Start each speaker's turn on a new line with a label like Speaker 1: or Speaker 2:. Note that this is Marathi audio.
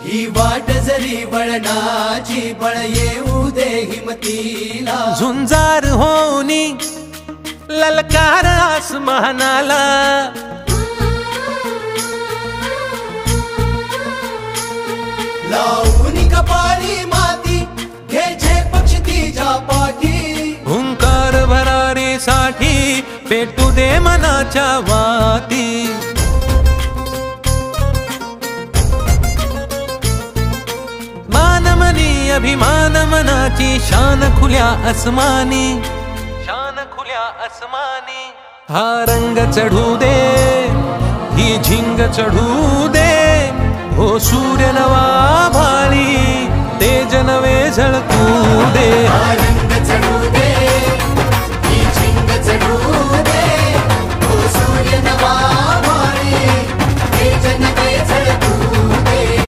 Speaker 1: ही वाट जरी वळणाची बळ येऊ दे हिमतीला
Speaker 2: झुंजार होनी ललकार आसमानाला
Speaker 1: लावून कपाळी माती घे पक्ष तिच्या पाठी
Speaker 2: हुंकार भरारीसाठी पेटू दे मनाच्या वाती मानमनी अभिमान मनाची शान खुल्या आसमानी शान खुल्या आसमानी हा रंग चढू दे ही झिंग चढू दे हो सूर्य नवा